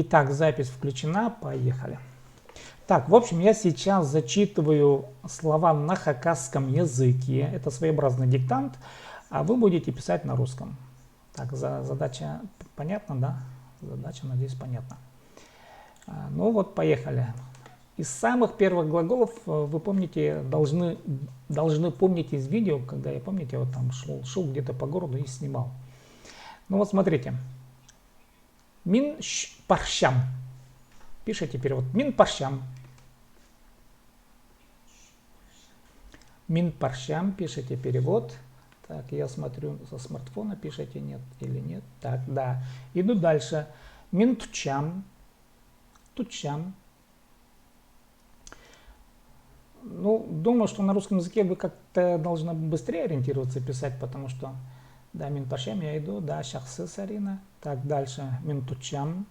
Итак, запись включена, поехали. Так, в общем, я сейчас зачитываю слова на хакасском языке. Это своеобразный диктант, а вы будете писать на русском. Так, задача понятна, да? Задача, надеюсь, понятна. Ну вот, поехали. Из самых первых глаголов, вы помните, должны помнить из видео, когда я, помните, вот там шел где-то по городу и снимал. Ну вот смотрите. Мин паршам. Пишите перевод. Мин паршам. Мин паршам. Пишите перевод. Так, я смотрю со смартфона, пишите нет или нет. Так, да. Иду дальше. Мин тучам. Тучам. Ну, думаю, что на русском языке вы как-то должны быстрее ориентироваться, писать, потому что, да, мин паршам я иду, да, шахсы сарина. Так, дальше. Мин тучам.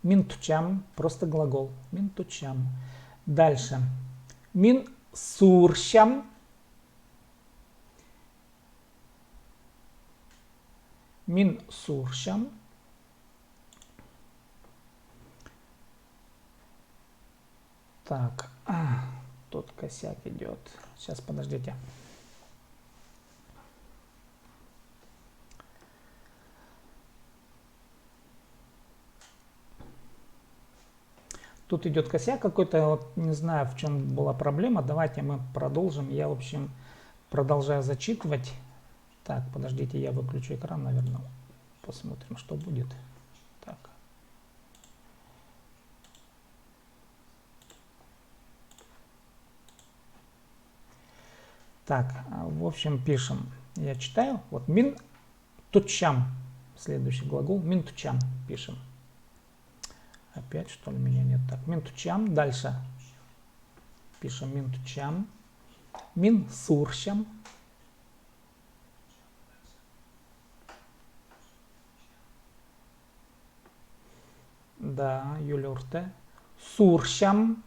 Мин тучам, просто глагол. Мин тучам. Дальше. Мин суршам. Мин суршам. Так, тут косяк идет. Сейчас, подождите. Тут идет косяк какой-то, вот не знаю, в чем была проблема. Давайте мы продолжим. Я, в общем, продолжаю зачитывать. Так, подождите, я выключу экран, наверное. Посмотрим, что будет. Так. Так, в общем, пишем. Я читаю. Вот мин тучам. Следующий глагол. Мин тучам пишем. Опять, что ли, меня нет. Так, мин тучам. Дальше. Пишем мин тучам. Мин суршам. Да, юлюрте. Суршам.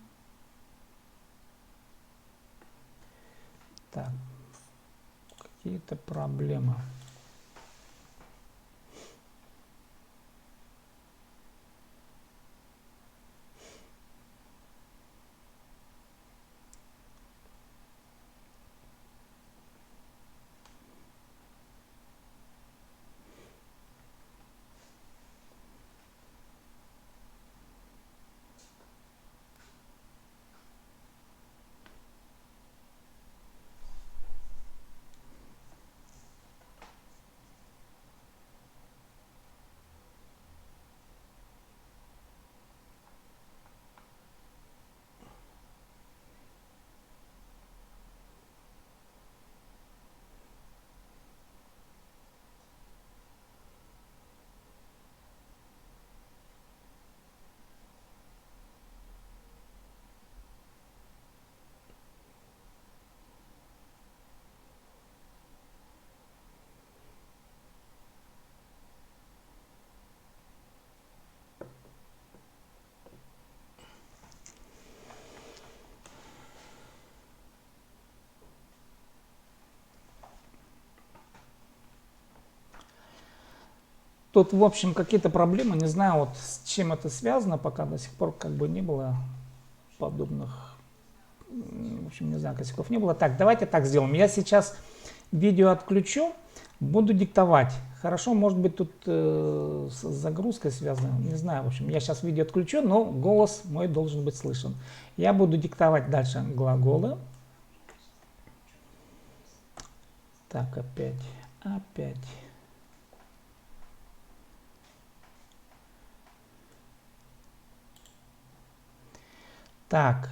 Так, какие-то проблемы. Тут, в общем, какие-то проблемы, не знаю, вот с чем это связано, пока до сих пор как бы не было подобных, в общем, не знаю, косяков не было. Так, давайте так сделаем. Я сейчас видео отключу, буду диктовать. Хорошо, может быть, тут с загрузкой связано, не знаю, в общем, я сейчас видео отключу, но голос мой должен быть слышен. Я буду диктовать дальше глаголы. Так, опять. Так,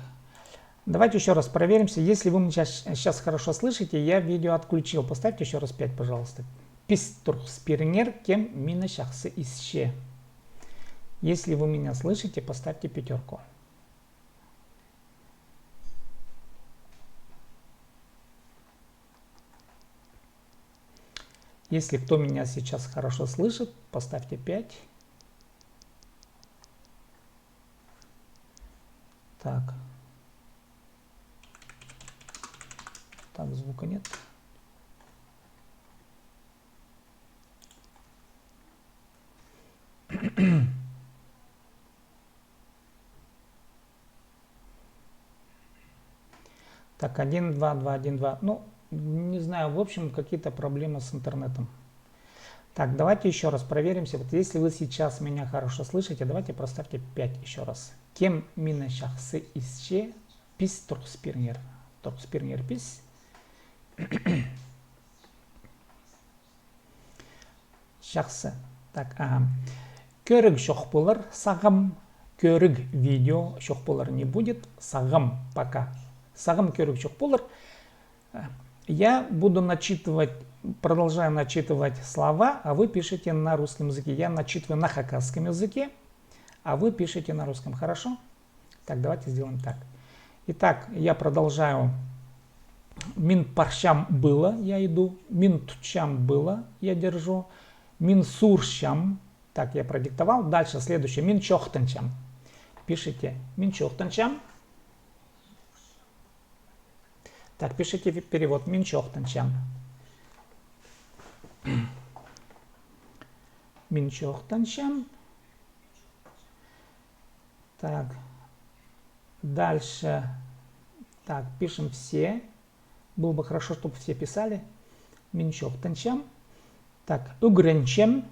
давайте еще раз проверимся. Если вы меня сейчас хорошо слышите, я видео отключил. Поставьте еще раз 5, пожалуйста. Пистурспирнер кем мина шахсы исще. Если вы меня слышите, поставьте 5. Если кто меня сейчас хорошо слышит, поставьте 5. Так. Так, звука нет. Так, 1, 2, 2, 1, 2. Ну, не знаю, в общем, какие-то проблемы с интернетом. Так, давайте еще раз проверимся. Вот если вы сейчас меня хорошо слышите, давайте проставьте 5 еще раз. Кем мине шахсы исче пис торкспирнер. Торкспирнер пис. Шахсы. Так, ага. Көрік жоқ болар, сағым. Көрік видео жоқ болар не будет. Сағым пока. Сағым көрік жоқ болар. Я буду начитывать, продолжаю начитывать слова, а вы пишете на русском языке. Я начитываю на хакасском языке, а вы пишете на русском. Хорошо? Так, давайте сделаем так. Итак, я продолжаю. Мин паршам было, я иду. Мин тучам было, я держу. Мин суршам. Так, я продиктовал. Дальше следующее. Мин чохтанчам. Пишите мин чохтанчам. Так, пишите перевод. Мин чохтанчам. Мин чохтанчам. Так. Дальше. Так, пишем все. Было бы хорошо, чтобы все писали. Мин чохтанчам. Так, угренчем.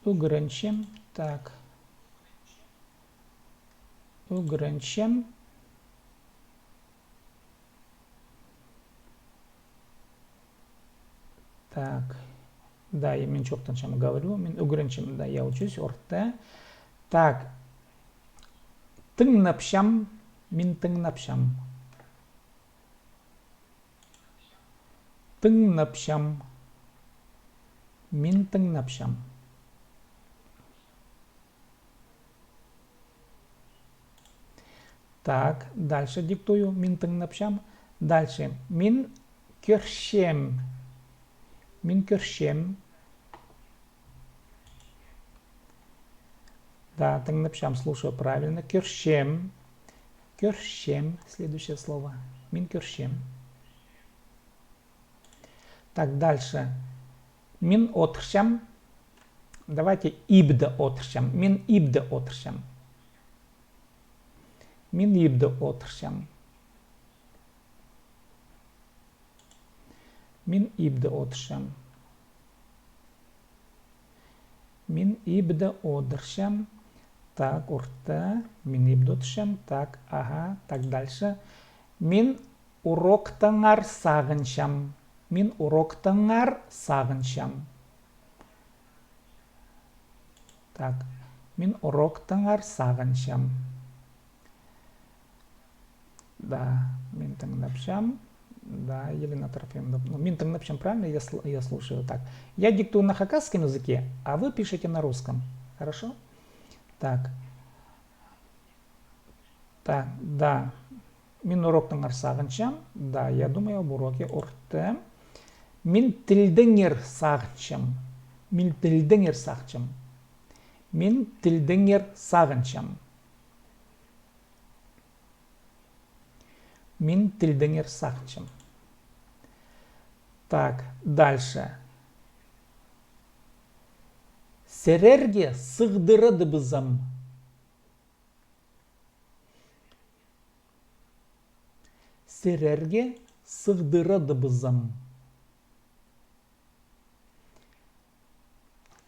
Угренчем. Так. Угренчем. Так, да, я минчоктанчам говорю, угренчем, да, я учусь, орте. Так, тыңнапшам, мин тыңнапшам. Тыңнапшам, мин тыңнапшам. Так, дальше диктую, мин тыңнапшам. Дальше, мин көршем. Мин көршем. Да, тыңнапшам, слушаю правильно. Көршем. Көршем. Следующее слово. Мин көршем. Так, дальше. Мин отыршам. Давайте ибді отыршам. Мин ибді отыршам. Мин ибді отыршам. Мин ибді отыршам. Мин ибді отыршам. Так, орта. Мин ибді отыршам. Так, ага. Так, дальше. Мин уроктаңар сағыншам. Мин уроктаңар сағыншам. Так, мин уроктаңар сағыншам. Да, мин тыңнапшам. Да, Елена Трофимовна. Ну, мин тыңнапшам, правильно? Я слушаю. Так, я диктую на хакасском языке, а вы пишете на русском. Хорошо? Так. Так, да. Мин уроктаңар сағыншам. Да, я думаю об уроке. Орте. Мин тілдіңер сағыншам. Мин тілдіңер сағыншам. Мин тілдіңер сағыншам. Мин тілдіңер сағыншам. Так, дальше. Серерге сығдырады бізім. Серерге сығдырады бізім.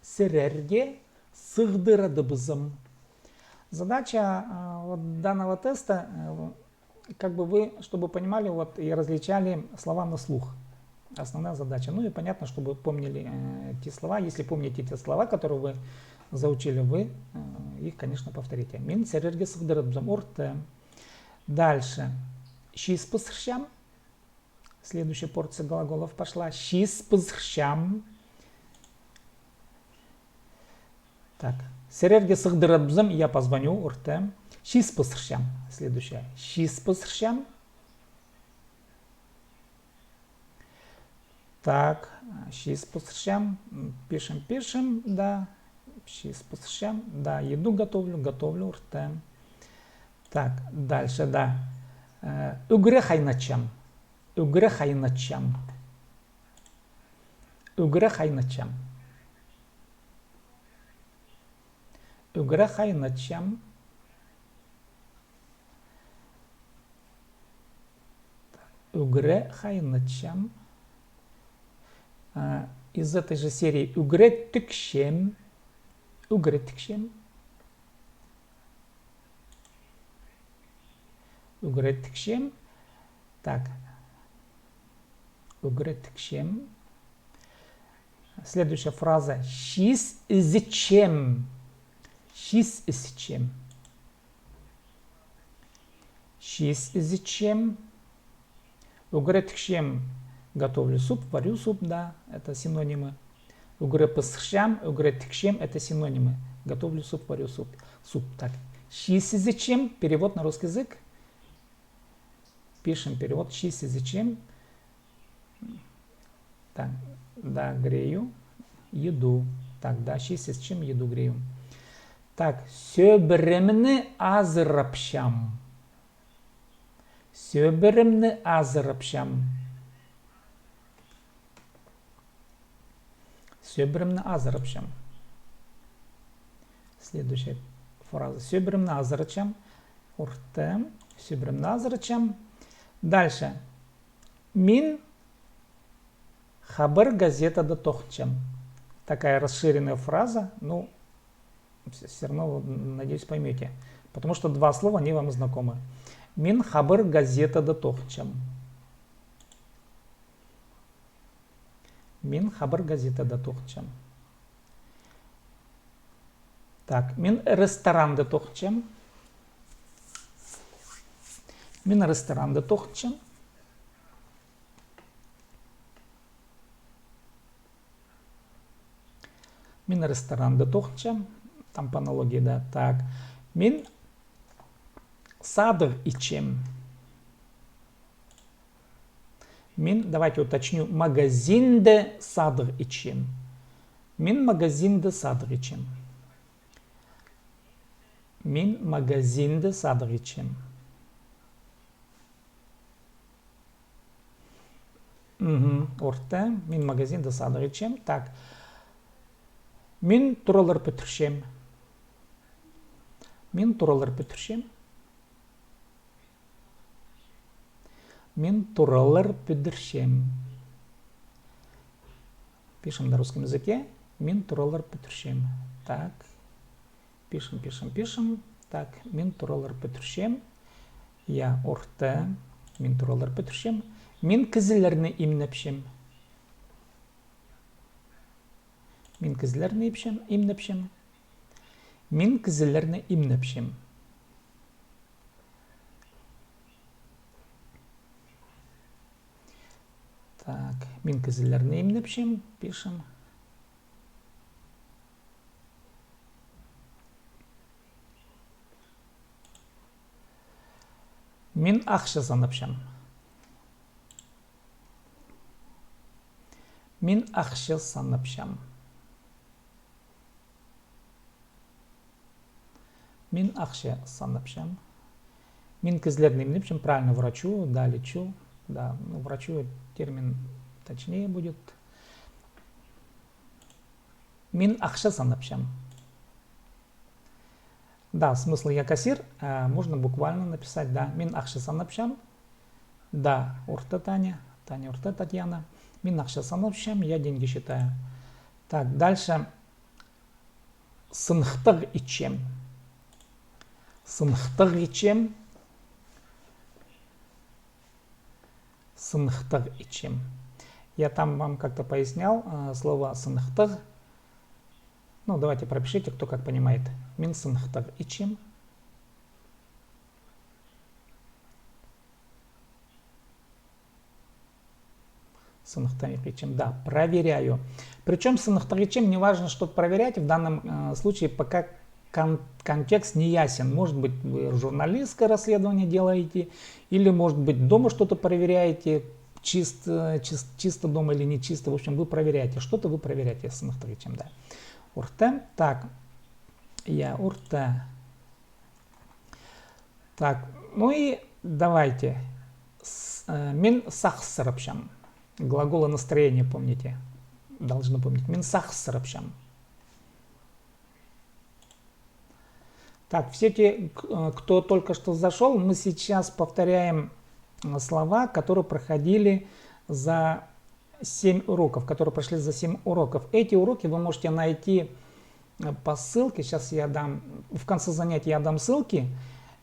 Серерге сығдырады бізім. Задача вот данного теста, как бы вы, чтобы понимали вот, и различали слова на слух. Основная задача. Ну и понятно, чтобы вы помнили те слова. Если помните те слова, которые вы заучили, вы их, конечно, повторите. Мин серерге сығдырады бізім. Орте. Дальше. Шиспысхшам. Следующая порция глаголов пошла. Шиспысхшам. Так. Серерге сығдырады бізім. Я позвоню. Орте. Шиспысхшам. Следующая. Шиспысхшам. Так. Шиспысхшам. Пишем. Да. Шиспысхшам. Да. Еду готовлю. Орте. Так. Дальше. Да. Үгре хайначам. Үгре хайначам. Үгре хайначам. Үгре хайначам. Угре хайнычам. Из этой же серии угре тыкшем. Угре тыкшем. Угре тыкшем. Так. Угре тыкшем. Следующая фраза. Шис изчем. Шис изчем. Шис изчем. Угре тыкшем. Готовлю суп, варю суп, да, это синонимы. Угре пысхшам, угре тыкшем, это синонимы. Готовлю суп, варю суп. Суп, так. Шис изчем. Перевод на русский язык. Пишем перевод. Шис изчем. Так, да, грею еду. Так, да, шис изчем еду грею. Так, сөбірімні азырапшам. Сөбірімні азырапшам. Сөбірімні азырапшам. Следующая фраза. Сөбірімні азырачам. Уртем. Сөбірімні азырачам. Дальше. Мин хабар газета да тохчам. Такая расширенная фраза. Ну, все равно, надеюсь, поймете. Потому что два слова, они вам знакомы. Мин хабар газета да тохчам. Мин хабар газета да тохчам. Так, мин ресторан да тохчам. Мин ресторан да тохчам. Мин ресторан да тохчам. Там по аналогии, да. Так. Мин садыр ичем. Мин, давайте уточню, магазинде садыр ичем. Мин магазинде садыр ичем. Мин магазинде садыр ичем. Орта. Мин магазинде садыр ичем. Так. Мин туралар пөтіршем. Мин туралар пөтіршем. Мин туралар пөтіршем. Пишем на русском языке. Мин туралар пөтіршем. Так. Пишем, пишем, пишем. Так. Мин туралар пөтіршем. Я орта. Мин туралар пөтіршем. Мин кізілерні имнепшем. Мин кізілерні имнепшем. Мин кізілерні имнепшем. Так, мин кізілерні имнепшем. Пишем. Мин ақша санапшам. Мин ақша санапшам. Мин ақша санапшам. Мин кізлернім лепшим. Правильно, врачу, да, лечу. Да, ну, врачу термин точнее будет. Мин ақша санапшам. Да, смысл я кассир. Можно буквально написать, да. Мин ақша санапшам. Да, урта Таня. Таня урта Татьяна. Мин ақша санапшам. Я деньги считаю. Так, дальше. Сынхтаг ичем. Сынхтаг ичем. Сынхтаг ичем. Я там вам как-то пояснял слово сынхтаг. Ну, давайте пропишите, кто как понимает. Мин сынхтаг ичем. Сынхтаг ичем. Да, проверяю. Причем сынхтаг ичем не важно, что проверять. В данном случае пока контекст не ясен. Может быть, вы журналистское расследование делаете, или, может быть, дома что-то проверяете, чисто дома или не чисто. В общем, вы проверяете. Что-то вы проверяете с чем, да. Урта. Так. Я урта. Так. Ну и давайте. Мин сахсарапшам. Глаголы настроения, помните. Должны помнить. Мин сахсарапшам. Так, все те, кто только что зашел, мы сейчас повторяем слова, которые проходили за 7 уроков, которые прошли за 7 уроков. Эти уроки вы можете найти по ссылке. Сейчас я дам, в конце занятия я дам ссылки,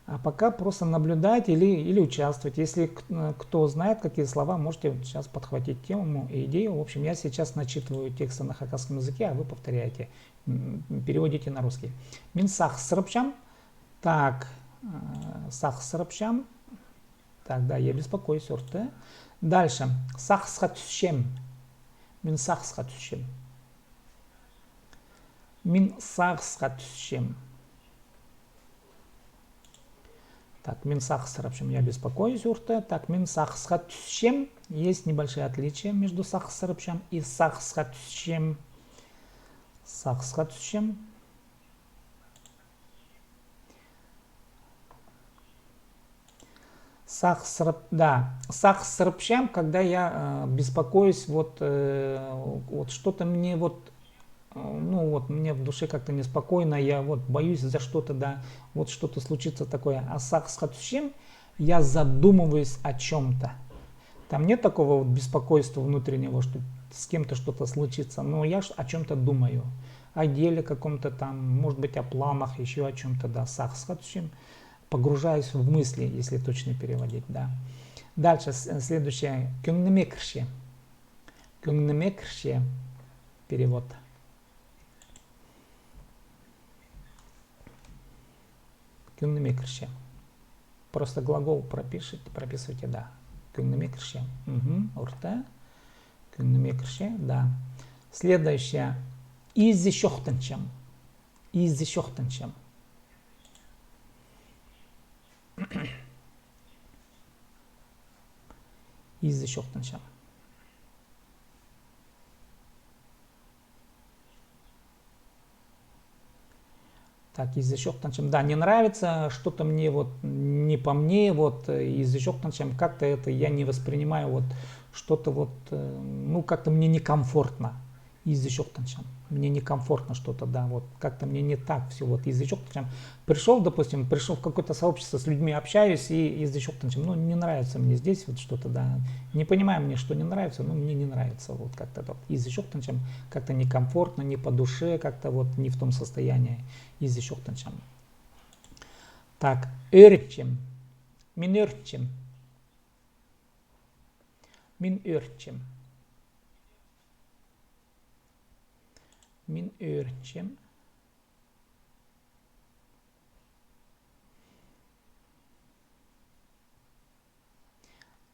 а пока просто наблюдать или участвовать. Если кто знает, какие слова, можете сейчас подхватить тему и идею. В общем, я сейчас начитываю тексты на хакасском языке, а вы повторяете, переводите на русский. Мин сахсрапчам. Так, сахсрапчам. Так, да, я беспокоюсь, орте. Дальше. Сахсхатщем. Мин сахсхатщем. Мин сахсхатщем. Так, мин сахсрапчем, я беспокоюсь, урте. Так, мин сахсхатщем. Есть небольшие отличия между сахсрапчем и сахсхатщем. Сахсхатщем. Сахсрапчем, когда я беспокоюсь, вот что-то мне мне в душе как-то неспокойно, я вот боюсь за что-то, да, вот что-то случится такое. А сахсхатщем, я задумываюсь о чем-то. Там нет такого вот беспокойства внутреннего, что с кем-то что-то случится, но я о чем-то думаю. О деле каком-то там, может быть, о планах, еще о чем-то, да, сахсхатщем. Погружаюсь в мысли, если точно переводить, да. Дальше, следующее, кюнгнемекрше. Кюнгнемекрше, перевод. Кюнгнемекрше. Просто глагол прописывайте, да. Кюнгнемекрше. Урте. Кюнгнемекрше, да. Следующее, иззешохтанчем. Иззешохтанчем. Иззешохтанчем. Так, иззешохтанчем. Да, не нравится, что-то мне вот не по мне, вот иззешохтанчем, как-то это я не воспринимаю, вот что-то вот, ну как-то мне некомфортно. Иззешохтанчем. Мне некомфортно что-то, да, вот как-то мне не так все, вот иззешохтанчем. Пришел в какое-то сообщество, с людьми общаюсь и иззешохтанчем, ну не нравится мне здесь вот что-то, да, не понимаю мне, что не нравится, но мне не нравится, вот как-то вот иззешохтанчем, как-то некомфортно, не по душе, как-то вот не в том состоянии. Иззешохтанчем. Так, örtчем. Min örtчем. Min örtчем. Min örtчем.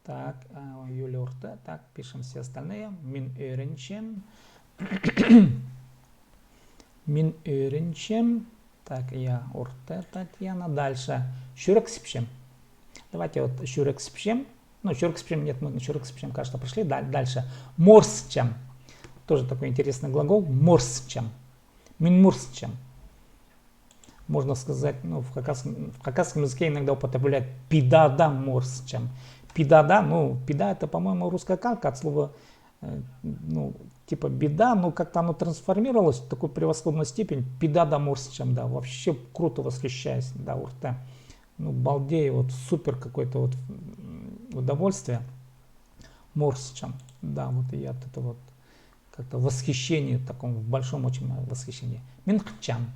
Так, Юля Урте. Так, пишем все остальные. Min örtчем. Min örtчем. Так, я Урте Татьяна. Дальше. Шурексипшем. Давайте вот шурексипшем. Ну, шурексипшем нет, мы шурексипшем, кажется, прошли. Дальше. Морсчем. Тоже такой интересный глагол. Морсчем. Мин морсчем. Можно сказать, ну, в хакасском языке иногда употребляют пидада морсчем. Пидада, ну, пида это, по-моему, русская калка от слова, ну, типа беда, но как-то оно трансформировалось в такую превосходную степень. Пидада морсчем, да, вообще круто, восхищаюсь, да, урте. Ну, балдею, вот супер какое-то вот удовольствие. Морсчем, да, вот я от этого вот как-то восхищение, в таком в большом очень восхищении. Минхчам.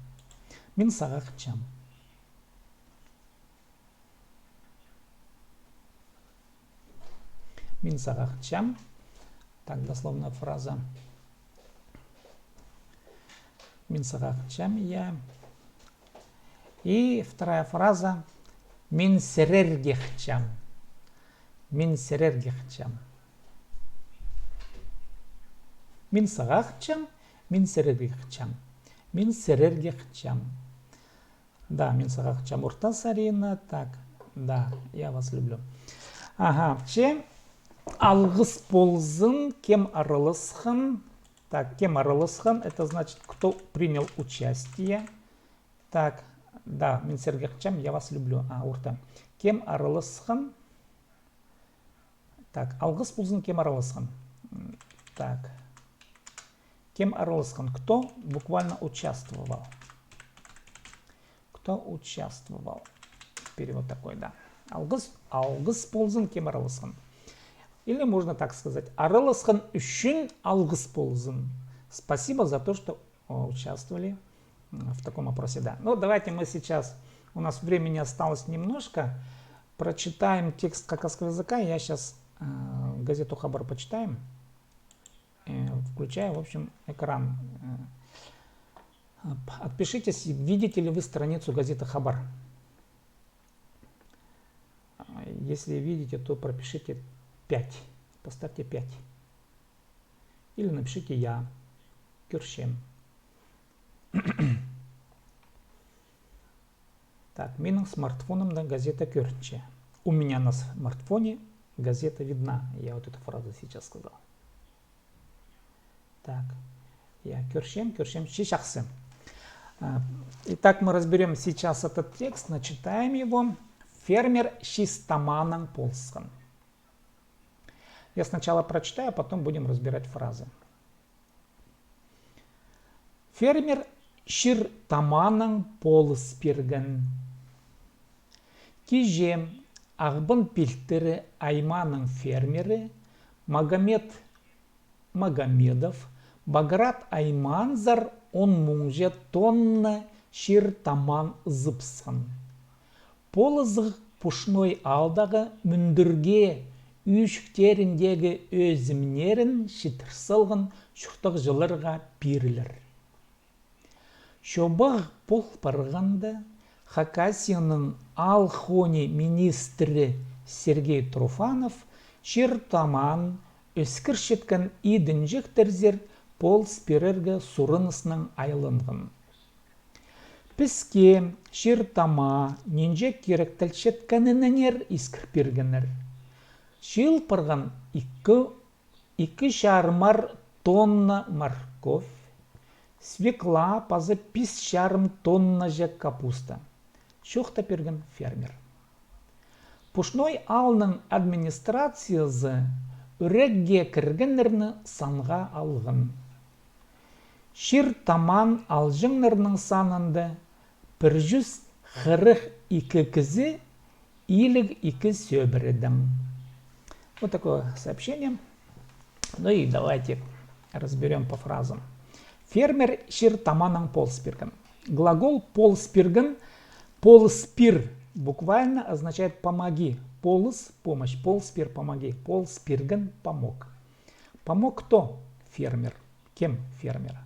Минсарахчам. Минсарахчам. Так, дословная фраза. Минсарахчам я. И вторая фраза. Минсерергехчам. Минсерергехчам. Минсарахчам. Минсерергехчам. Минсерергехчам. Да, минсарахчам уртасарина. Так, да, я вас люблю. Ага, че? Алгыс болзын, кем аралысхан. Так, кем аралысхан, это значит, кто принял участие. Так, да, минсергехчам, я вас люблю. Урта. Кем аралысхан. Так, алгыс болзын, кем аралысхан. Так. Кем аралысхан, кто буквально участвовал. Кто участвовал. Перевод такой, да. алгыс болсын, кем араласқан. Или можно так сказать, араласқан үшін алгыс болсын. Спасибо за то, что участвовали в таком опросе. Да. Ну, давайте мы сейчас, у нас времени осталось немножко, прочитаем текст хакасского языка. Я сейчас газету Хабар почитаем. Включаю, в общем, экран. Отпишитесь, видите ли вы страницу газеты Хабар. Если видите, то пропишите 5. Поставьте 5. Или напишите «Я», Кюршем. Так, минус смартфоном на газета Кюрче. У меня на смартфоне газета видна. Я вот эту фразу сейчас сказал. Так, я Кюршем Шишахсем. Итак, мы разберем сейчас этот текст, начитаем его. Фермер Шистаманан Полскан. Я сначала прочитаю, а потом будем разбирать фразы. Фермер Ширтаманан Полспирган. Киже Ахбан Пильтеры Айманан фермеры Магомед Магомедов Баграт Айманзар он мунже тонна Ширтаман зыпсан. Полызық пушной алдағы мүндірге үйшіктеріндегі өзімнерін шитырсылғын шұртық жылырға пирілер. Шобақ пол парғанда Хакасияның алхони министрі Сергей Труфанов Ширтаман өскір шеткін идін жектерзер пол спирерге сурынысының айлынғын. Піске Ширтама ненже керектілшеткенінер искірпергенер. Шил пырған 2 шармар тонна морковь, свекла пазы 5 шарм тонна жек капуста. Шоқта перген фермер. Пушной алның администрациясы үрекге кіргенерні санға алғын. Ширтаман алжыңнарының санында 142 кізі илік 2 сөбірідің. Вот такое сообщение. Ну и давайте разберем по фразам. Фермер Ширтаманан Полспирган. Глагол полспирган, полспир буквально означает помоги. Полос – помощь, полспир – помоги, полспирган – помог. Помог кто? Фермер. Кем фермера?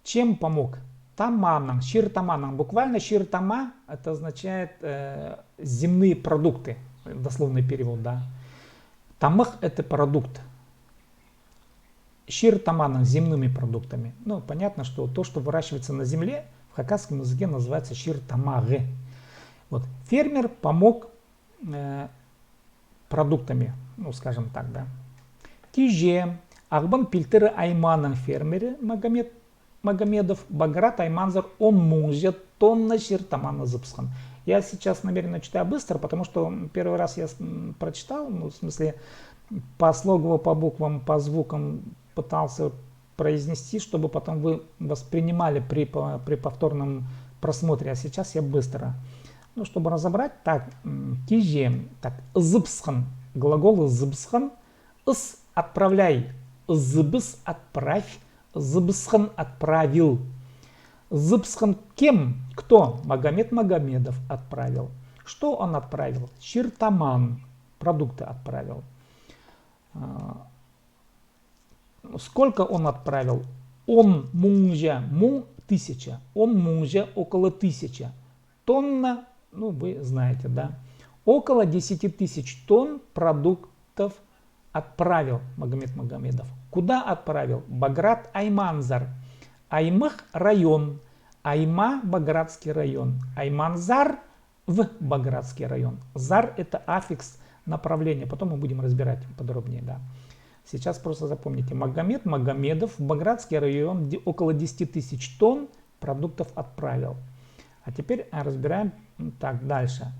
Чем помог? Таманан, ширтаманан. Буквально ширтама – это означает земные продукты. Дословный перевод, да. Тамах – это продукт. Ширтаманан – земными продуктами. Ну, понятно, что то, что выращивается на земле, в хакасском языке называется ширтамагы. Вот. Фермер помог продуктами, ну, скажем так, да. Киже, Ахбан Пильтеры Айманан фермеры Магомедов, Баграт Айманзар, он мужет тонна Ширтамана зыпсхан. Я сейчас намеренно читаю быстро, потому что первый раз я прочитал, ну, в смысле, по слогово, по буквам, по звукам пытался произнести, чтобы потом вы воспринимали при повторном просмотре, а сейчас я быстро. Ну, чтобы разобрать, так, киже, так, зыпсхан, глагол зыпсхан, ыс отправляй, зыбыс отправь, зыбсхан отправил. Зыбсхан кем? Кто? Магомед Магомедов отправил. Что он отправил? Ширтаман, продукты отправил. Сколько он отправил? Он мунжа, 1000, он мунжа около 1000. Тонна, ну вы знаете, да. Около 10 000 тонн продуктов отправил Магомед Магомедов. Куда отправил? Баграт Айманзар. Аймах район. Айма Багратский район. Айманзар в Багратский район. Зар это аффикс направления. Потом мы будем разбирать подробнее, да. Сейчас просто запомните. Магомед Магомедов в Багратский район около 10 000 тонн продуктов отправил. А теперь разбираем так дальше.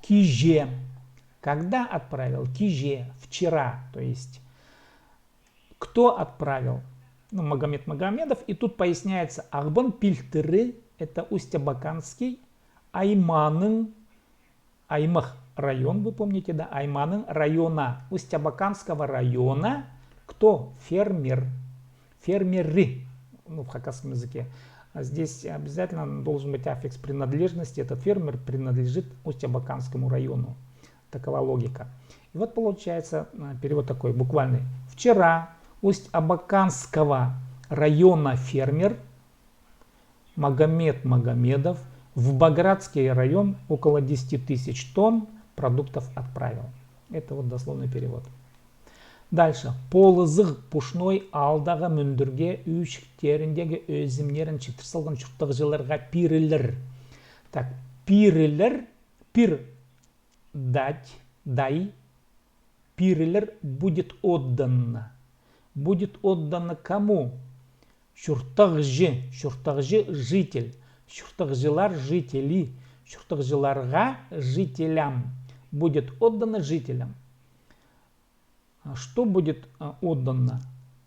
Киже. Когда отправил? Киже. Вчера. То есть, кто отправил? Ну, Магомед Магомедов. И тут поясняется, Ахбан Пильтеры, это Усть-Абаканский, Айманың, Аймах район, вы помните, да? Айманың района, Усть-Абаканского района. Кто? Фермер. Фермеры, ну, в хакасском языке. А здесь обязательно должен быть аффикс принадлежности. Этот фермер принадлежит Усть-Абаканскому району. Такова логика. И вот получается перевод такой буквальный. Вчера Усть-Абаканского района фермер Магомед Магомедов в Багратский район около 10 тысяч тонн продуктов отправил. Это вот дословный перевод. Дальше. Полызық пушной алдағы мүндірге үйшіктеріндегі өзімнерін читырсалған жұрттықжыларға пирілер. Так, пирілер, пир дать, дай, пирілер будет отдано. Будет отдано кому? Шұрттықжы, шұрттықжы житель, шұрттықжылар жители, шұрттықжыларға жителям. Будет отдано жителям. Что будет отдано?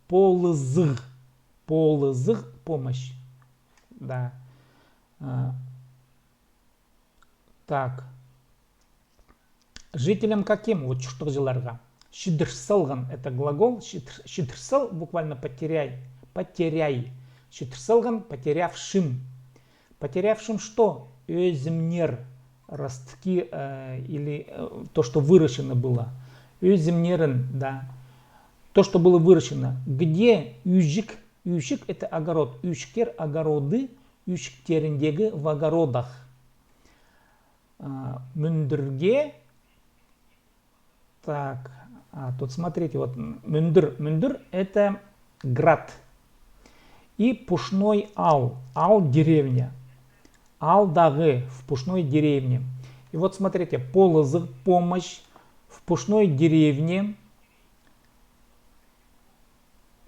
Полызық. Полызық – помощь. Да. Так. Жителям каким? Вот шұрттықжыларға. Шидырсалған – это глагол. Шидырсал – буквально потеряй. Потеряй. Шидырсалған – потерявшим. Потерявшим что? Өзімнер. Ростки или то, что выращено было. Өзімнерін, да. То, что было выращено. Где үйшік? Үйшік – это огород. Үйшіктер – огороды. Үйшіктеріндегі в огородах. Мүндірге. Так, тут смотрите, вот мүндір. Мүндір – это град. И пушной ал. Ал – деревня. Алдағы в пушной деревне. И вот смотрите, полызық – помощь. В пушной деревне,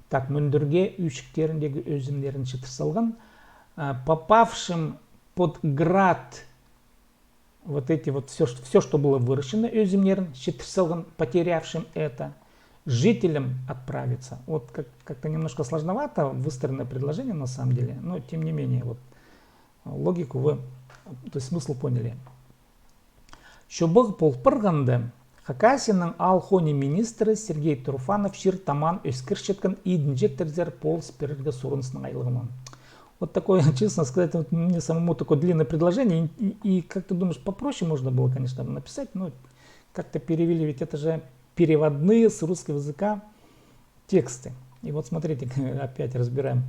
так, мүндірге үйшіктеріндегі өзімдерін чытырсалған, попавшим под град, вот эти вот все, что было выращено, өзімдерін чытырсалған, потерявшим это, жителям отправиться. Вот как-то немножко сложновато выстроенное предложение на самом деле, но тем не менее, вот логику вы, то есть смысл поняли. Шобық полпырғанды, Хакасияның алхони министрі Сергей Труфанов шир таман өскіршеткін идінжектердер пол спирерге сұрынысының айлығынан. Вот такое, честно сказать, вот мне самому такое длинное предложение. И как ты думаешь, попроще можно было, конечно, написать, но как-то перевели, ведь это же переводные с русского языка тексты. И вот смотрите, опять разбираем.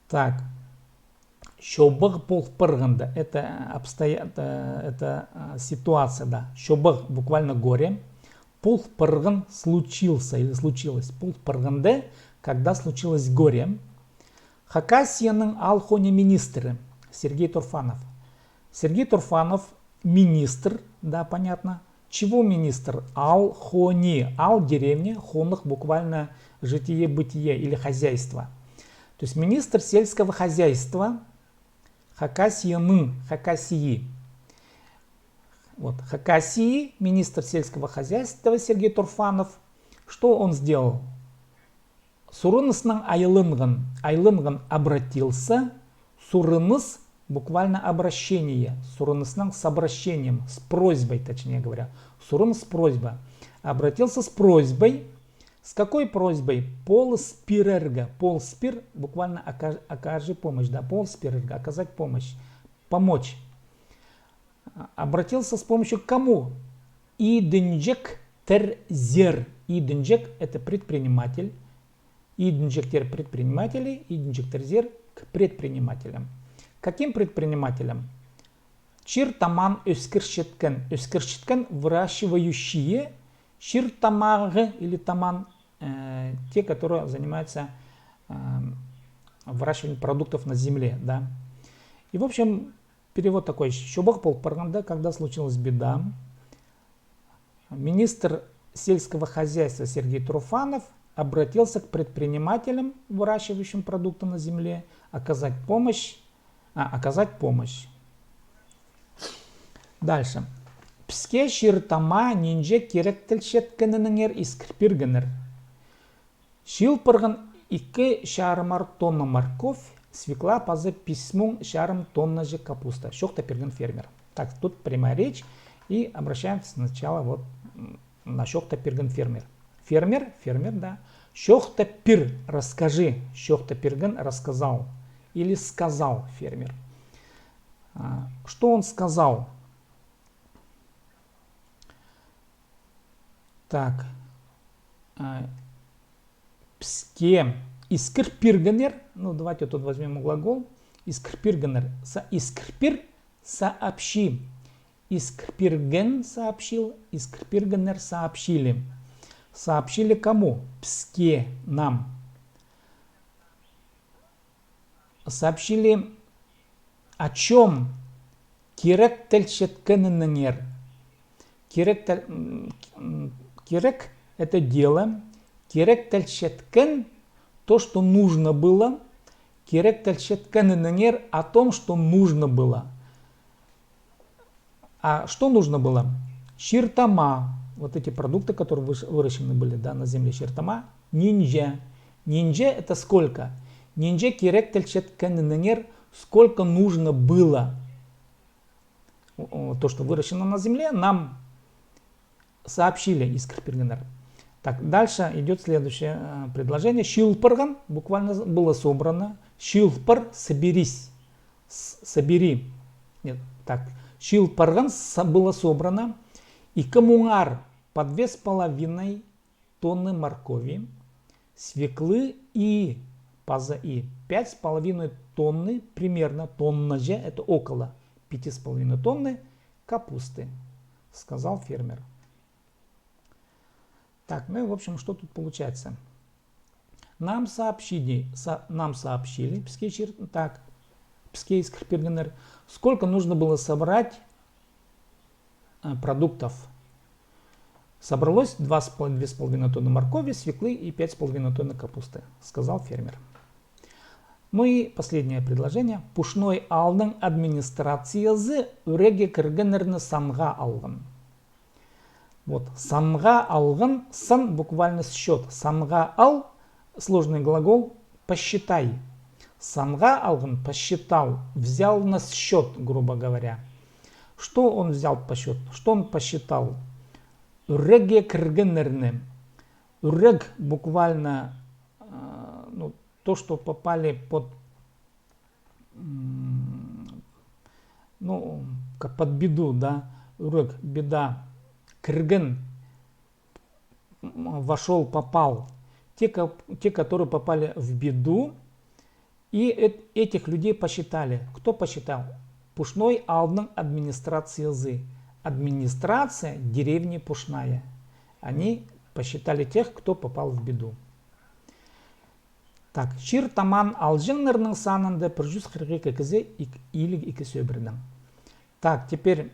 Так. Шобық полпырғанды, это ситуация, да. Шобық буквально горе. Полпырғын случился или случилось. Полпырғанды, когда случилось горе. Хакасияның алхони министрі Сергей Турфанов. Сергей Турфанов министр, да, понятно. Чего министр? Алхони. Ал деревня, хонық буквально житие-бытие или хозяйство. То есть министр сельского хозяйства Хакасияның, Хакасии. Вот, Хакасии, министр сельского хозяйства Сергей Турфанов. Что он сделал? Сурынысның айлынғын обратился. Сурыныс буквально обращение. Сурынысның с обращением, с просьбой, точнее говоря. Сурыныс просьба. Обратился с просьбой. С какой просьбой? Полспирерга. Полспир буквально окажи помощь. Да, полспирерга. Оказать помощь. Помочь. Обратился с помощью к кому? Идінжек терзер. Идінжек это предприниматель. Идінжектер предприниматели. Идінжек терзер к предпринимателям. Каким предпринимателям? Чир таман өскіршеткен. Өскіршеткен выращивающие. Шир тамағы или таман, те, которые занимаются выращиванием продуктов на земле. Да. И в общем, перевод такой. Шобық полпырғанда, когда случилась беда, министр сельского хозяйства Сергей Труфанов обратился к предпринимателям, выращивающим продукты на земле, оказать помощь. Дальше. Піске ширтама нинже керек тілшеткенініңер искірпіргінір. Шил пырғын 2 шарымар тонна морковь Свекла пазы письмом шаром тонна же капуста. Шохта перген фермер. Так, тут прямая речь. И обращаемся сначала вот на шохта перген фермер. Фермер, да. Шохта пир, расскажи. Шохта перген рассказал. Или сказал фермер. Что он сказал? Так. Пске. Искрпиргенер. Ну, давайте тут возьмем глагол. Искрпиргенер. Искрпир сообщи. Искрпирген сообщил. Искрпиргенер сообщили. Сообщили кому? Пске, нам. Сообщили о чем? Кирек тельчеткеннер. Кирек это дело. Кирек тельчеткен то, что нужно было. Кирек тельчеткеннер о том, что нужно было. А что нужно было? Ширтама. Вот эти продукты, которые выращены были, да, на земле. Ширтама. Нинджа. Нинджа это сколько? Нинджа кирек тельчеткеннер. Сколько нужно было. То, что выращено на земле, нам сообщили из Искрпиргенер. Так, дальше идет следующее предложение. Шилпарган буквально было собрано. Шилпар соберись. Собери. Нет, так. Шилпарган было собрано. И коммуар по 2,5 тонны моркови, свеклы и паза и 5,5 тонны, примерно тонна же, это около 5,5 тонны капусты, сказал фермер. Так, ну и в общем, что тут получается? Нам сообщили, Пскей Искрпиргенер, сколько нужно было собрать продуктов. Собралось 2,5 тонны моркови, свеклы и 5,5 тонны капусты, сказал фермер. Ну и последнее предложение. Пушной алдың администрациясы үреге кіргенерні санға алғын. Вот, санға алғын, сан буквально счет. Санға ал, сложный глагол, посчитай. Санға алғын, посчитал, взял на счет, грубо говоря. Что он взял по счету? Что он посчитал? Үреге кіргенерні. Үрег буквально, то, что попали под, под беду, да, урок, беда, кирген, вошел, попал, те, которые попали в беду, и этих людей посчитали. Кто посчитал? Пушной алдың администрациясы. Администрация деревни Пушная. Они посчитали тех, кто попал в беду. Так, шир таман алжыңнырның санында 142 кізі илік 2 сөбірдің. Так, теперь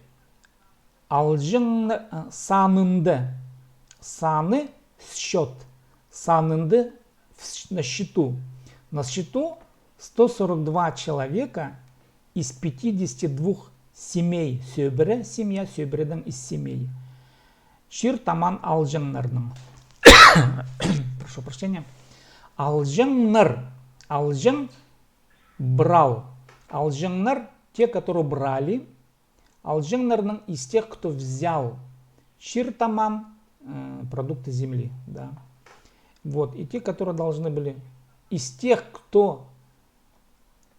алжың санынды. Саны счет. Санынды на счету. На счету 142 человека из 52 семей. Сөбірі, семья сөбірдің из семей. Шир таман алжыңнырның. Прошу прощения. Алжыңныр. Алжың брал. Алжыңныр те, которые брали. Алжыңнырның из тех, кто взял. Ширтаман продукты земли. Да. Вот. И те, которые должны были. Из тех, кто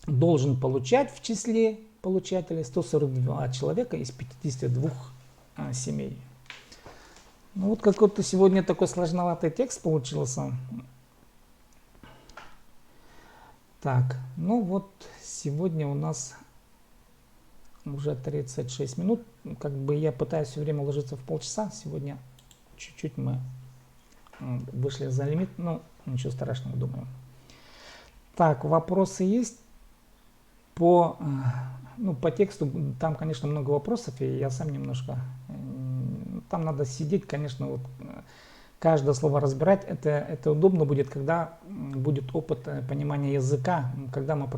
должен получать в числе получателей, 142 человека из 52 семей. Ну вот какой-то сегодня такой сложноватый текст получился. Так, ну вот сегодня у нас уже 36 минут. Как бы я пытаюсь все время уложиться в полчаса. Сегодня чуть-чуть мы вышли за лимит. Ну, ничего страшного, думаю. Так, вопросы есть? По тексту там, конечно, много вопросов. И я сам немножко... Там надо сидеть, конечно, вот... Каждое слово разбирать, это удобно будет, когда будет опыт понимания языка, когда мы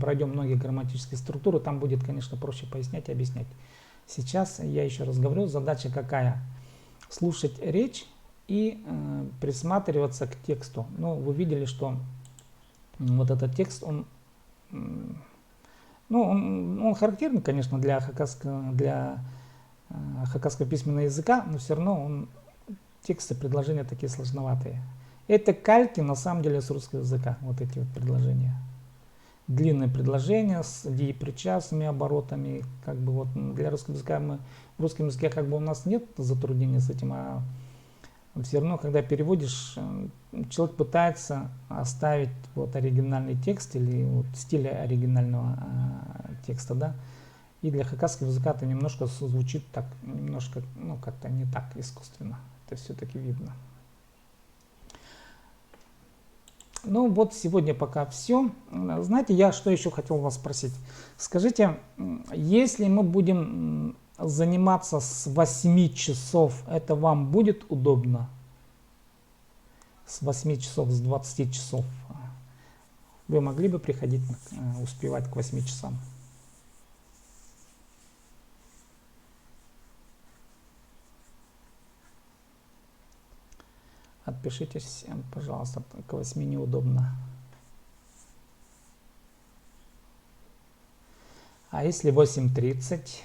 пройдем многие грамматические структуры, там будет, конечно, проще пояснять и объяснять. Сейчас я еще раз говорю, задача какая? Слушать речь и присматриваться к тексту. Ну, вы видели, что вот этот текст, он ну, он характерен, конечно, для хакасского письменного языка, но все равно тексты, предложения такие сложноватые. Это кальки, на самом деле, с русского языка, вот эти вот предложения. Длинные предложения с деепричастными оборотами, как бы вот для русского языка в русском языке как бы у нас нет затруднений с этим, а все равно, когда переводишь, человек пытается оставить вот оригинальный текст или вот стиль оригинального текста, да, и для хакасского языка это немножко звучит так, немножко, ну, как-то не так искусственно, это все-таки видно. Ну вот сегодня пока все. Знаете, я что еще хотел вас спросить. Скажите, если мы будем заниматься с 8 часов, это вам будет удобно? С 8 часов, с 20 часов. Вы могли бы приходить, успевать к 8 часам? Отпишитесь, пожалуйста, к 8 неудобно. А если 8:30?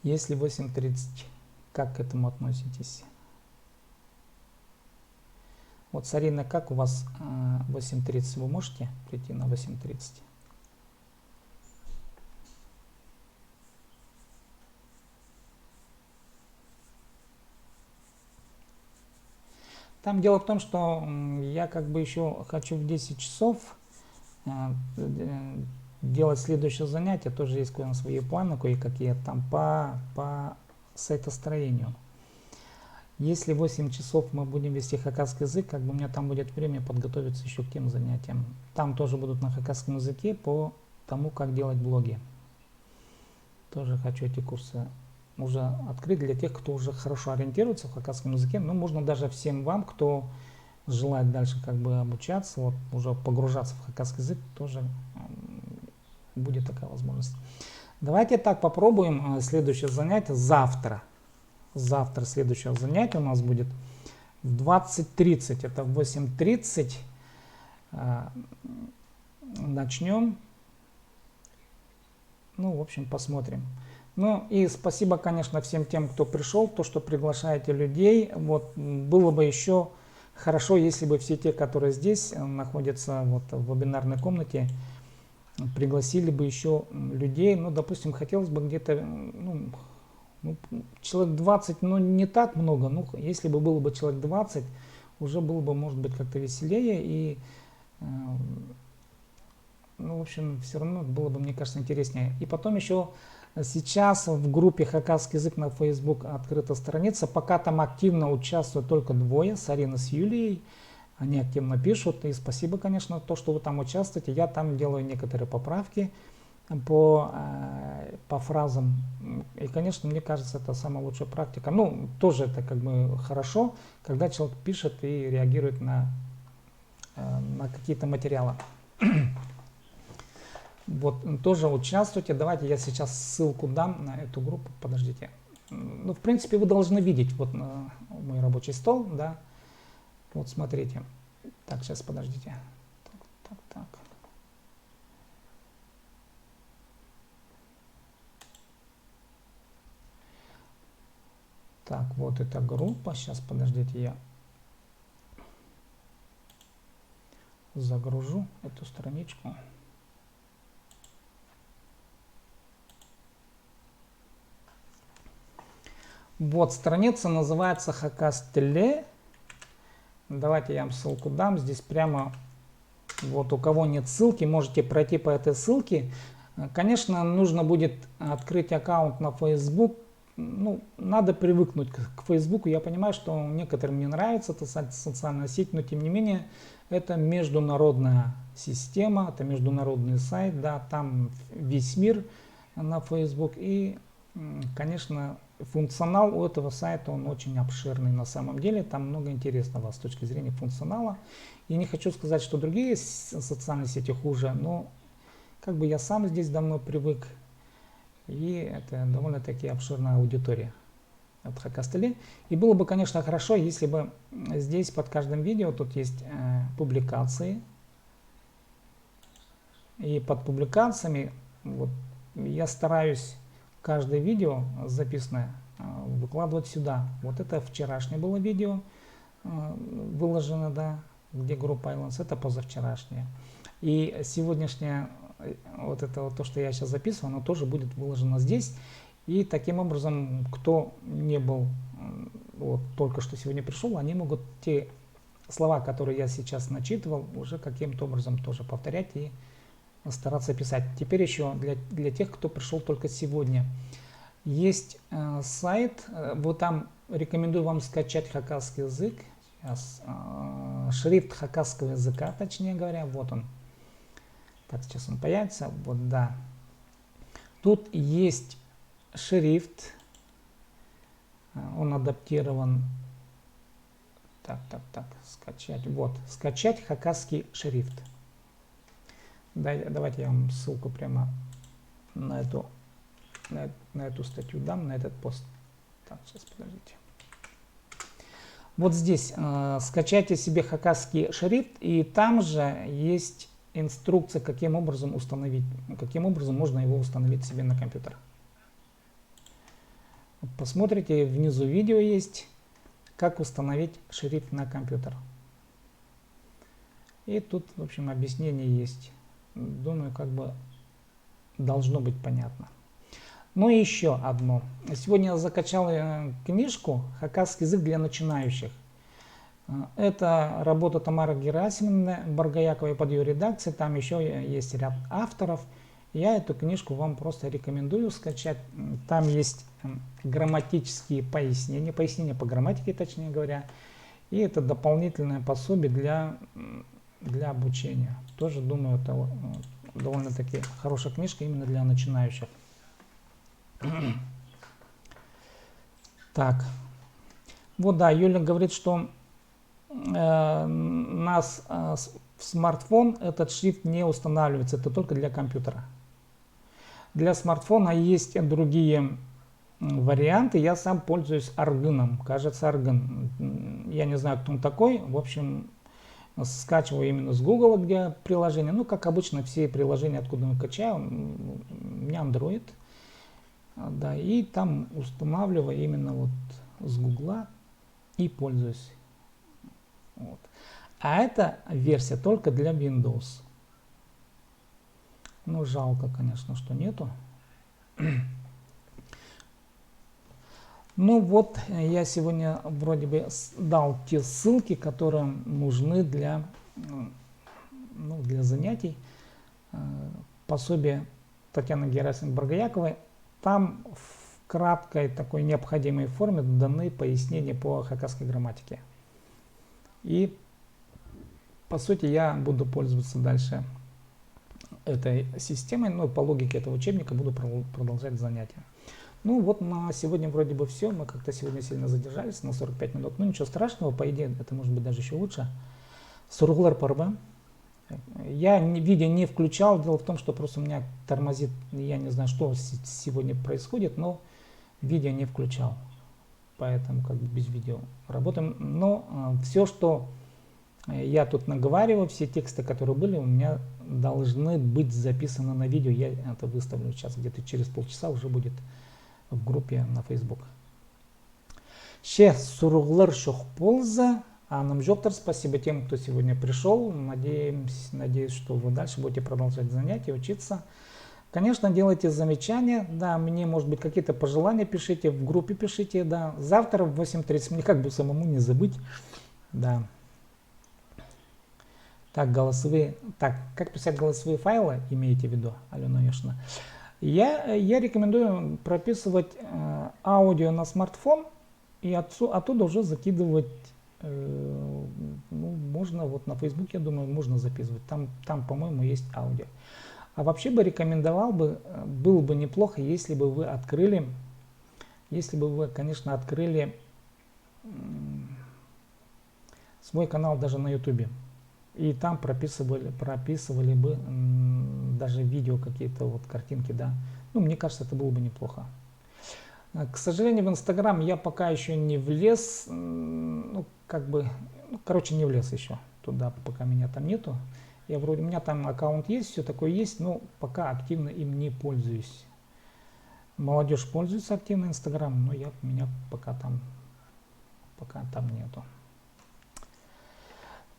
Если 8:30, как к этому относитесь? Вот, Сарина, как у вас 8:30? Вы можете прийти на 8:30? Там дело в том, что я как бы еще хочу в 10 часов делать следующее занятие. Тоже есть свои планы, кое-какие там по сайтостроению. Если 8 часов мы будем вести хакасский язык, как бы у меня там будет время подготовиться еще к тем занятиям. Там тоже будут на хакасском языке по тому, как делать блоги. Тоже хочу эти курсы уже открыть для тех, кто уже хорошо ориентируется в хакасском языке. Но можно даже всем вам, кто желает дальше как бы обучаться, вот уже погружаться в хакасский язык, тоже будет такая возможность. Давайте так попробуем следующее занятие завтра. Завтра следующее занятие у нас будет в 20:30, это в 8:30 начнем. Ну, в общем, посмотрим. Ну и спасибо, конечно, всем тем, кто пришел, то, что приглашаете людей. Вот было бы еще хорошо, если бы все те, которые здесь находятся вот в вебинарной комнате, пригласили бы еще людей. Ну, допустим, хотелось бы где-то, человек 20, но не так много. Ну, если бы было бы человек 20, уже было бы, может быть, как-то веселее. И, в общем, все равно было бы, мне кажется, интереснее. И потом еще сейчас в группе «Хакасский язык» на Facebook открыта страница. Пока там активно участвуют только двое, Сарина с Юлией. Они активно пишут. И спасибо, конечно, то, что вы там участвуете. Я там делаю некоторые поправки по фразам. И, конечно, мне кажется, это самая лучшая практика. Ну, тоже это как бы хорошо, когда человек пишет и реагирует на какие-то материалы. Вот, тоже участвуйте. Давайте я сейчас ссылку дам на эту группу. Подождите. Ну, в принципе, вы должны видеть вот мой рабочий стол, да. Вот, смотрите. Так, сейчас, подождите. Так. Так, вот эта группа. Сейчас, подождите, я загружу эту страничку. Вот, страница называется Хакастеле. Давайте я вам ссылку дам. Здесь прямо, вот у кого нет ссылки, можете пройти по этой ссылке. Конечно, нужно будет открыть аккаунт на Facebook. Ну, надо привыкнуть к Facebook. Я понимаю, что некоторым не нравится эта социальная сеть, но тем не менее, это международная система, это международный сайт, да, там весь мир на Facebook. И, конечно, функционал у этого сайта, он очень обширный на самом деле, там много интересного с точки зрения функционала. И не хочу сказать, что другие социальные сети хуже, но как бы я сам здесь давно привык. И это довольно-таки обширная аудитория от Хакастелин. И было бы, конечно, хорошо, если бы здесь под каждым видео тут есть публикации. И под публикациями вот, я стараюсь каждое видео записанное выкладывать сюда. Вот это вчерашнее было видео выложено, да, где группа Islands, это позавчерашнее. И сегодняшнее, вот это вот то, что я сейчас записываю, оно тоже будет выложено здесь. И таким образом, кто не был, вот только что сегодня пришел, они могут те слова, которые я сейчас начитывал, уже каким-то образом тоже повторять и стараться писать. Теперь еще для тех, кто пришел только сегодня. Есть сайт, вот там рекомендую вам скачать хакасский язык. Сейчас, шрифт хакасского языка, точнее говоря, вот он. Так, сейчас он появится, вот да. Тут есть шрифт, он адаптирован. Так, скачать, вот, скачать хакасский шрифт. Давайте я вам ссылку прямо на эту статью дам, на этот пост. Так, сейчас, подождите. Вот здесь скачайте себе хакасский шрифт, и там же есть инструкция, каким образом можно его установить себе на компьютер. Посмотрите, внизу видео есть, как установить шрифт на компьютер. И тут, в общем, объяснение есть. Думаю, как бы должно быть понятно. Ну и еще одно. Сегодня я закачал книжку «Хакасский язык для начинающих». Это работа Тамары Герасимовны Баргаяковой под ее редакцией. Там еще есть ряд авторов. Я эту книжку вам просто рекомендую скачать. Там есть грамматические пояснения по грамматике, точнее говоря. И это дополнительное пособие для обучения. Тоже, думаю, это довольно-таки хорошая книжка именно для начинающих. Так. Вот да, Юля говорит, что нас в смартфон этот шрифт не устанавливается, это только для компьютера. Для смартфона есть другие варианты. Я сам пользуюсь Аргыном, кажется, Аргын. Я не знаю, кто он такой. В общем, скачиваю именно с Google, где приложение. Ну, как обычно, все приложения, откуда я качаю, у меня Android. Да, и там устанавливаю именно вот с Google и пользуюсь. Вот. А эта версия только для Windows. Ну, жалко, конечно, что нету. Ну вот, я сегодня вроде бы дал те ссылки, которые нужны для занятий. Пособие Татьяны Герасимовны-Баргаяковой. Там в краткой такой необходимой форме даны пояснения по хакасской грамматике. И по сути я буду пользоваться дальше этой системой, но по логике этого учебника буду продолжать занятия. Ну вот на сегодня вроде бы все. Мы как-то сегодня сильно задержались на 45 минут. Ну ничего страшного, по идее это может быть даже еще лучше. Сургулар парба. Я видео не включал. Дело в том, что просто у меня тормозит. Я не знаю, что сегодня происходит, но видео не включал. Поэтому как бы без видео работаем. Но все, что я тут наговариваю, все тексты, которые были, у меня должны быть записаны на видео. Я это выставлю сейчас, где-то через полчаса уже будет в группе на Facebook. Ще сургулар шох полза. А нам жоктор, спасибо тем, кто сегодня пришел. Надеюсь, что вы дальше будете продолжать занятия, учиться. Конечно, делайте замечания. Да, мне, может быть, какие-то пожелания пишите, в группе пишите. Да, завтра в 8:30 мне как бы самому не забыть. Да. Так, голосовые. Так, как писать голосовые файлы, имеете в виду, Алена Яшина? Я рекомендую прописывать аудио на смартфон и оттуда уже закидывать. Ну, можно вот на Facebook, я думаю, можно записывать. Там по-моему, есть аудио. А вообще бы рекомендовал бы, было бы неплохо, если бы вы, конечно, открыли свой канал даже на YouTube. И там прописывали бы даже видео какие-то, вот картинки, да, Ну, мне кажется, это было бы неплохо. К сожалению, в Инстаграм я пока еще не влез, ну, как бы, ну, короче, не влез еще туда, пока меня там нету. Я вроде, у меня там аккаунт есть, все такое есть, но пока активно им не пользуюсь. Молодежь пользуется активно Инстаграмом, но меня пока там нету.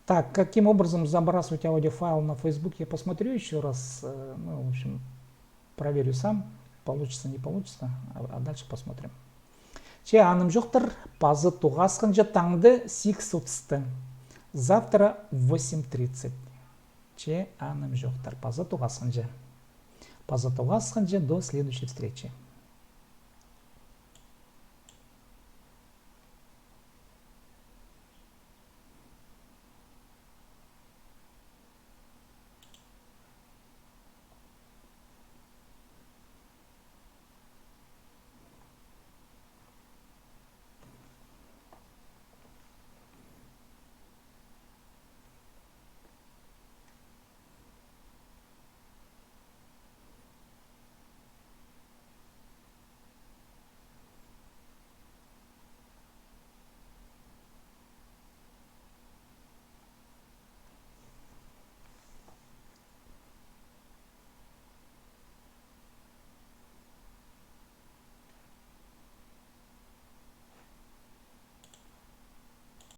Так, каким образом забрасывать аудиофайл на Facebook, я посмотрю еще раз. Ну, в общем, проверю сам, получится, не получится, а дальше посмотрим. Че аным жоқтыр, пазы туғасқын таңды 6:30. Завтра в 8:30. Че аным жоқтыр, пазы туғасқын же. До следующей встречи.